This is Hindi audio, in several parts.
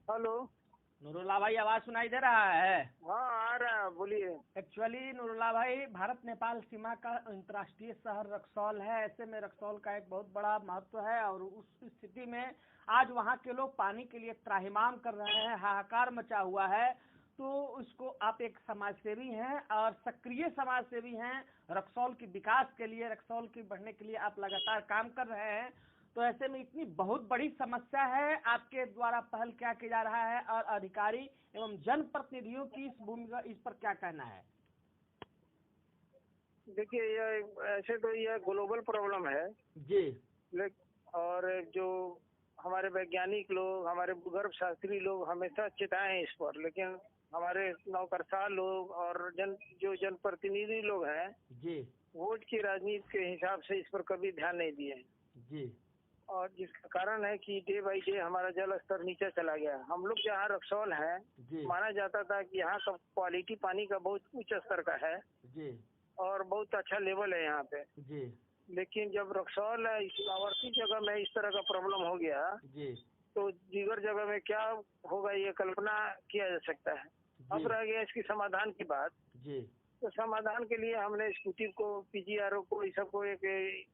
हेलो। नूरुल्लाह भाई, आवाज सुनाई दे रहा है? हाँ, आ रहा है, बोलिए। एक्चुअली नूरुल्लाह भाई, भारत नेपाल सीमा का अंतर्राष्ट्रीय शहर रक्सौल है। ऐसे में रक्सौल का एक बहुत बड़ा महत्व है और उस स्थिति में आज वहाँ के लोग पानी के लिए त्राहिमाम कर रहे हैं, हाहाकार मचा हुआ है। तो उसको आप एक समाजसेवी हैं और सक्रिय समाजसेवी हैं, रक्सौल के विकास के लिए, रक्सौल के बढ़ने के लिए आप लगातार काम कर रहे हैं। तो ऐसे में इतनी बहुत बड़ी समस्या है, आपके द्वारा पहल क्या किया जा रहा है और अधिकारी एवं जनप्रतिनिधियों की इस भूमिका, इस पर क्या कहना है? देखिए, यह ऐसे तो यह ग्लोबल प्रॉब्लम है। जी। और जो हमारे वैज्ञानिक लोग, हमारे भूगर्भ शास्त्री लोग हमेशा चेताए हैं इस पर, लेकिन हमारे नौकरशाह लोग और जो जनप्रतिनिधि लोग हैं, जी। वोट की राजनीति के हिसाब से इस पर कभी ध्यान नहीं दिए। जी। और जिसका कारण है कि डे बाई डे हमारा जल स्तर नीचे चला गया। हम लोग जहाँ रक्सौल हैं, जी। माना जाता था कि यहाँ का क्वालिटी पानी का बहुत उच्च स्तर का है जी। और बहुत अच्छा लेवल है यहाँ पे। जी। लेकिन जब रक्सौल इस आवर्ती जगह में इस तरह का प्रॉब्लम हो गया, जी। तो दीगर जगह में क्या होगा ये कल्पना किया जा सकता है। अब रह गया इसकी समाधान की बात। जी। तो समाधान के लिए हमने एग्जीक्यूटिव को, पीजीआरओ को, इस सबको एक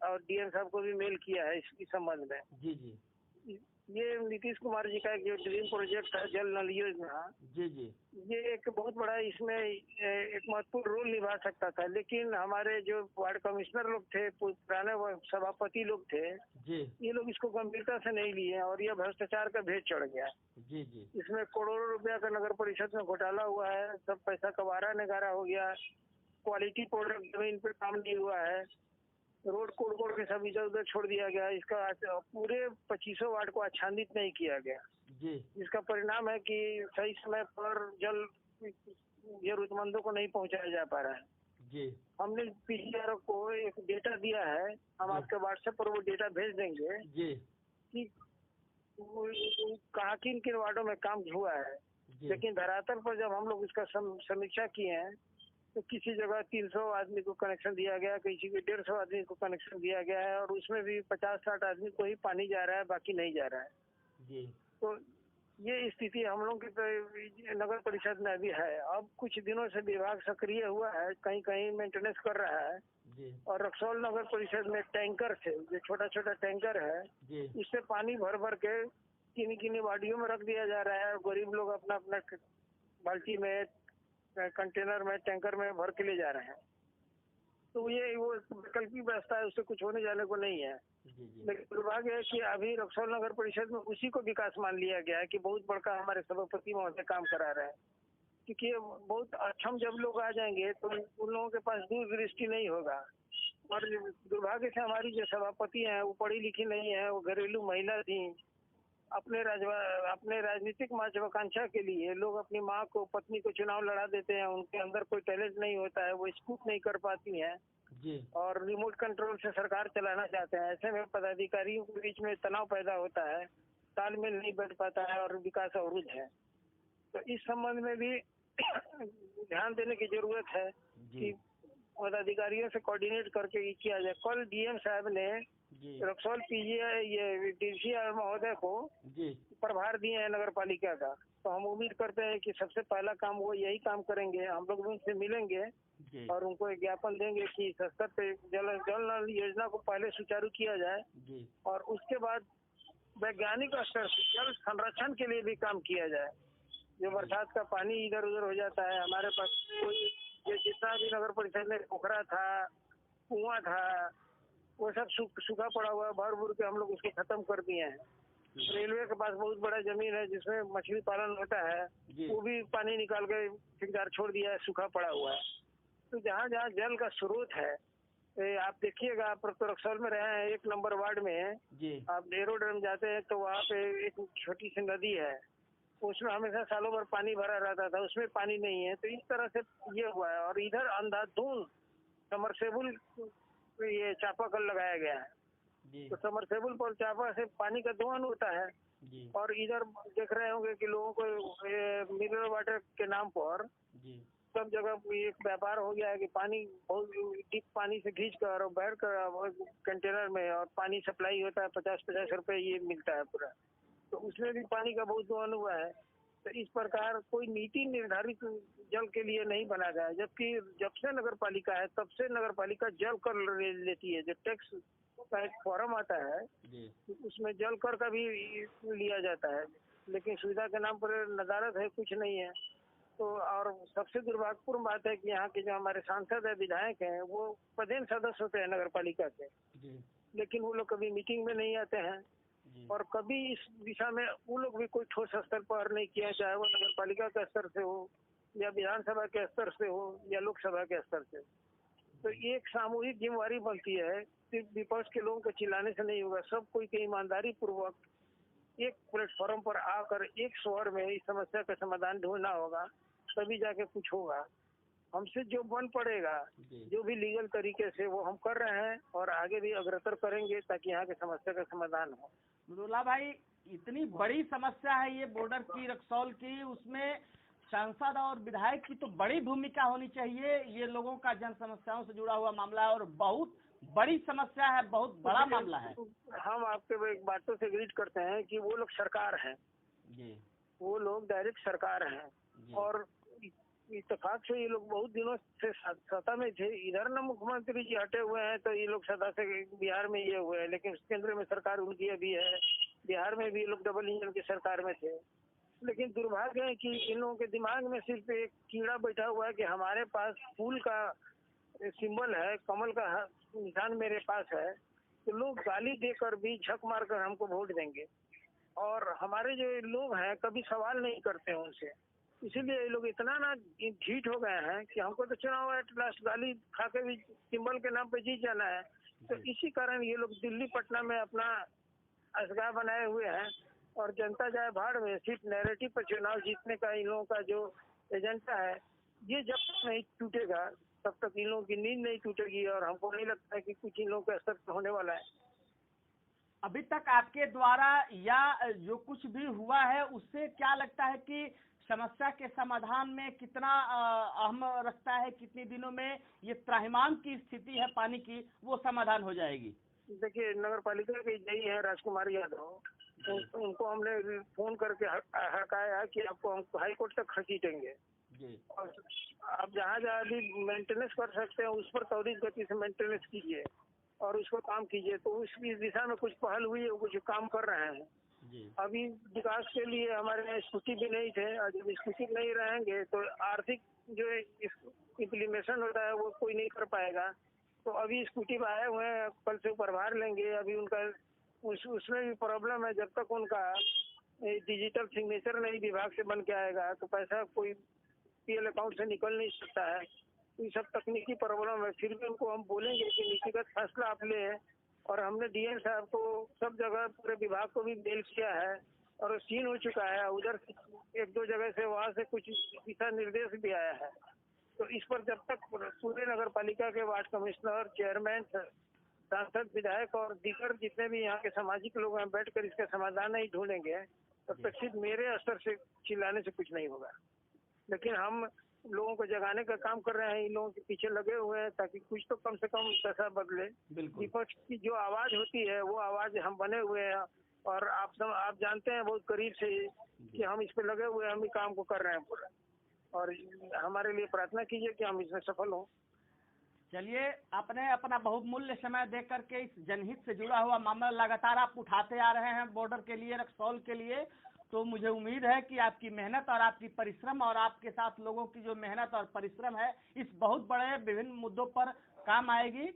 और डीएम साहब को भी मेल किया है इस संबंध में। जी। जी। ये नीतीश कुमार जी का एक जो ड्रीम प्रोजेक्ट है, जल नल योजना, जी। जी। ये एक बहुत बड़ा इसमें एक महत्वपूर्ण रोल निभा सकता था। लेकिन हमारे जो वार्ड कमिश्नर लोग थे, पुराने सभापति लोग थे, जी। ये लोग इसको गंभीरता से नहीं लिए और यह भ्रष्टाचार का भेद चढ़ गया। जी। जी। इसमें करोड़ों रुपया का नगर परिषद में घोटाला हुआ है। सब पैसा कबारा निगारा हो गया। क्वालिटी प्रोडक्ट जमीन पे काम नहीं हुआ है। रोड कोड़ कोड़ के सब इधर उधर छोड़ दिया गया। इसका पूरे 2500 वार्ड को आच्छादित नहीं किया गया। जी। जिसका परिणाम है कि सही समय पर जल जरूरतमंदों को नहीं पहुंचाया जा पा रहा है। जी। हमने पीसीआर को एक डेटा दिया है, हम आपके व्हाट्सएप पर वो डेटा भेज देंगे जी। कि कहाँ किन किन वार्डों में काम हुआ है। लेकिन धरातल पर जब हम लोग इसका समीक्षा किए हैं, तो किसी जगह 300 आदमी को कनेक्शन दिया गया, किसी को 150 आदमी को कनेक्शन दिया गया है और उसमें भी 50-60 आदमी को ही पानी जा रहा है, बाकी नहीं जा रहा है। जी। तो ये स्थिति हम लोग की तो नगर परिषद में अभी है। अब कुछ दिनों से विभाग सक्रिय हुआ है, कहीं कहीं मेंटेनेंस कर रहा है। जी। और रक्सौल नगर परिषद में टैंकर से, जो छोटा छोटा टैंकर है, इससे पानी भर भर के किन्हीं किन्हीं वार्डियों में रख दिया जा रहा है और गरीब लोग अपना अपना बाल्टी में, कंटेनर में, टैंकर में भर के ले जा रहे हैं। तो ये वो वैकल्पिक व्यवस्था है, उससे कुछ होने जाने को नहीं है। लेकिन दुर्भाग्य है कि अभी रक्सौल नगर परिषद में उसी को विकास मान लिया गया है कि बहुत बड़का हमारे सभापति महोदय काम करा रहे हैं। क्योंकि बहुत अक्षम जब लोग आ जाएंगे तो उन लोगों के पास दूरदृष्टि नहीं होगा। और दुर्भाग्य से हमारी जो सभापति हैं वो पढ़ी लिखी नहीं है, वो घरेलू महिला थी। अपने राजनीतिक महत्वाकांक्षा के लिए लोग अपनी माँ को, पत्नी को चुनाव लड़ा देते हैं। उनके अंदर कोई टैलेंट नहीं होता है, वो स्कूट नहीं कर पाती हैं और रिमोट कंट्रोल से सरकार चलाना चाहते हैं। ऐसे में पदाधिकारियों के बीच में तनाव पैदा होता है, तालमेल नहीं बैठ पाता है और विकास अवरुद्ध है। तो इस संबंध में भी ध्यान देने की जरूरत है कि पदाधिकारियों से कोऑर्डिनेट करके किया जाए। कल डीएम साहब ने रक्सौल पीजीआई ये डीसीआर महोदय को प्रभार दिए हैं नगर पालिका का। तो हम उम्मीद करते हैं कि सबसे पहला काम वो यही काम करेंगे। हम लोग उनसे मिलेंगे और उनको एक ज्ञापन देंगे कि इस स्तर पे जल नल योजना को पहले सुचारू किया जाए और उसके बाद वैज्ञानिक स्तर से जल संरक्षण के लिए भी काम किया जाए। जो बरसात का पानी इधर उधर हो जाता है, हमारे पास कोई जितना भी नगर परिषद में पोखरा था, कुआं था, वो सब सूखा पड़ा हुआ है। भर भर के हम लोग उसको खत्म कर दिए हैं। रेलवे के पास बहुत बड़ा जमीन है जिसमें मछली पालन होता है, वो भी पानी निकाल के ठेकेदार छोड़ दिया है, सूखा पड़ा हुआ है। तो जहाँ जहाँ जल का स्रोत है, आप देखिएगा, आप तो रक्सौल में रहे हैं, 1 नंबर वार्ड में आप ढेरों ड्रम जाते हैं तो वहाँ पे एक छोटी सी नदी है, उसमें हमेशा सालों भर पानी भरा रहता था, उसमें पानी नहीं है। तो इस तरह से ये हुआ है। और इधर अंधाधुंध समरसेबुल ये चापाकल लगाया गया है। तो समरसेबुल पर चापा से पानी का दोहन होता है। और इधर देख रहे होंगे कि लोगों को मिनरल वाटर के नाम पर सब जगह एक व्यापार हो गया है कि पानी बहुत डीप पानी से खींच कर और बैठ कर कंटेनर में और पानी सप्लाई होता है, 50-50 रुपए ये मिलता है पूरा। तो उसमें भी पानी का बहुत दोहन हुआ है। तो इस प्रकार कोई नीति निर्धारित जल के लिए नहीं बना गया है, जबकि जब से नगर पालिका है तब से नगर पालिका जल कर लेती है। जो टैक्स का एक फॉर्म आता है उसमें जल कर का भी लिया जाता है, लेकिन सुविधा के नाम पर नदारत है, कुछ नहीं है। तो और सबसे दुर्भाग्यपूर्ण बात है कि यहाँ के जो हमारे सांसद है, विधायक हैं, वो पदेन सदस्य होते हैं नगर पालिका के, लेकिन वो लोग कभी मीटिंग में नहीं आते हैं और कभी इस दिशा में वो लोग भी कोई ठोस स्तर पर नहीं किया, चाहे वो नगर पालिका के स्तर से हो या विधानसभा के स्तर से हो या लोकसभा के स्तर से। तो ये एक सामूहिक जिम्मेवारी बनती है, सिर्फ विपक्ष के लोगों को चिल्लाने से नहीं होगा। सब कोई की ईमानदारी पूर्वक एक प्लेटफॉर्म पर आकर एक स्वर में इस समस्या का समाधान ढूंढना होगा, तभी जाके कुछ होगा। हमसे जो बन पड़ेगा, जो भी लीगल तरीके से, वो हम कर रहे हैं और आगे भी अग्रसर करेंगे ताकि यहाँ की समस्या का समाधान हो। नूरुल्लाह भाई, इतनी बड़ी समस्या है ये बॉर्डर की, रक्सौल की, उसमें सांसद और विधायक की तो बड़ी भूमिका होनी चाहिए। ये लोगों का जन समस्याओं से जुड़ा हुआ मामला है और बहुत बड़ी समस्या है, बहुत बड़ा मामला है। हम आपके एक बातों से एग्री करते हैं कि वो लोग सरकार हैं, वो लोग डायरेक्ट सरकार हैं और इत्तेफाक से ये लोग बहुत दिनों से सत्ता में थे। इधर न मुख्यमंत्री जी हटे हुए हैं तो ये लोग सत्ता से बिहार में ये हुए हैं, लेकिन केंद्र में सरकार उनकी अभी है, बिहार में भी ये लोग डबल इंजन की सरकार में थे। लेकिन दुर्भाग्य है कि इन लोगों के दिमाग में सिर्फ एक कीड़ा बैठा हुआ है कि हमारे पास फूल का सिंबल है, कमल का निशान मेरे पास है, तो लोग गाली देकर भी झक मारकर हमको वोट देंगे और हमारे जो लोग हैं कभी सवाल नहीं करते उनसे। इसीलिए ये लोग इतना ना ढीठ हो गए हैं कि हमको तो चुनाव एट लास्ट गाली खा के भी सिंबल के नाम पे जीत जाना है। तो इसी कारण ये लोग दिल्ली पटना में अपना असगा बनाए हुए हैं और जनता जाए भाड़ में। सिर्फ नैरेटिव पर चुनाव जीतने का इन लोगों का जो एजेंडा है, ये जब तक नहीं टूटेगा तब तक इन लोगों की नींद नहीं टूटेगी और हमको नहीं लगता है कि कुछ इन लोगों के असर होने वाला है। अभी तक आपके द्वारा या जो कुछ भी हुआ है उससे क्या लगता है कि समस्या के समाधान में कितना अहम रखता है, कितने दिनों में ये त्राहिमाम की स्थिति है पानी की वो समाधान हो जाएगी? देखिए, नगर पालिका के जई है राजकुमार यादव, उनको हमने फोन करके हकाया कि आपको हम हाई कोर्ट तक खसीटेंगे और आप जहाँ जहाँ भी मेंटेनेंस कर सकते हैं उस पर त्वरित गति से मेंटेनेंस कीजिए और उसको काम कीजिए। तो उस दिशा में कुछ पहल हुई है, कुछ काम कर रहे हैं। अभी विकास के लिए हमारे यहाँ स्कूटी भी नहीं थे और जब स्कूटी नहीं रहेंगे तो आर्थिक जो इम्प्लीमेशन होता है वो कोई नहीं कर पाएगा। तो अभी स्कूटी पर आए हुए हैं, कल से प्रभार लेंगे। अभी उनका उसमें भी प्रॉब्लम है, जब तक उनका डिजिटल सिग्नेचर नहीं विभाग से बन के आएगा तो पैसा कोई पीएल अकाउंट से निकल नहीं सकता है। ये सब तकनीकी प्रॉब्लम है। फिर भी उनको हम बोलेंगे कि नीतिगत फैसला आप ले, और हमने डीएम साहब को सब जगह पूरे विभाग को भी मेल किया है और सीन हो चुका है। उधर एक दो जगह से वहाँ से कुछ दिशा निर्देश भी आया है। तो इस पर जब तक पूरे नगर पालिका के वार्ड कमिश्नर, चेयरमैन, सांसद, विधायक और दीगर जितने भी यहाँ के सामाजिक लोग हैं बैठकर इसका समाधान नहीं ढूंढेंगे तब तक सिर्फ मेरे स्तर से चिल्लाने से कुछ नहीं होगा। लेकिन हम लोगों को जगाने का काम कर रहे हैं, इन लोगों के पीछे लगे हुए हैं ताकि कुछ तो कम से कम पैसा बदले। विपक्ष की जो आवाज होती है वो आवाज हम बने हुए हैं और आप जानते हैं बहुत करीब से कि हम इस पे लगे हुए हैं, हम ही काम को कर रहे हैं पूरा, और हमारे लिए प्रार्थना कीजिए कि हम इसमें सफल हों। चलिए, आपने अपना बहुमूल्य समय दे करके इस जनहित से जुड़ा हुआ मामला लगातार आप उठाते आ रहे हैं बॉर्डर के लिए, रक्सौल के लिए, तो मुझे उम्मीद है कि आपकी मेहनत और आपकी परिश्रम और आपके साथ लोगों की जो मेहनत और परिश्रम है इस बहुत बड़े विभिन्न मुद्दों पर काम आएगी।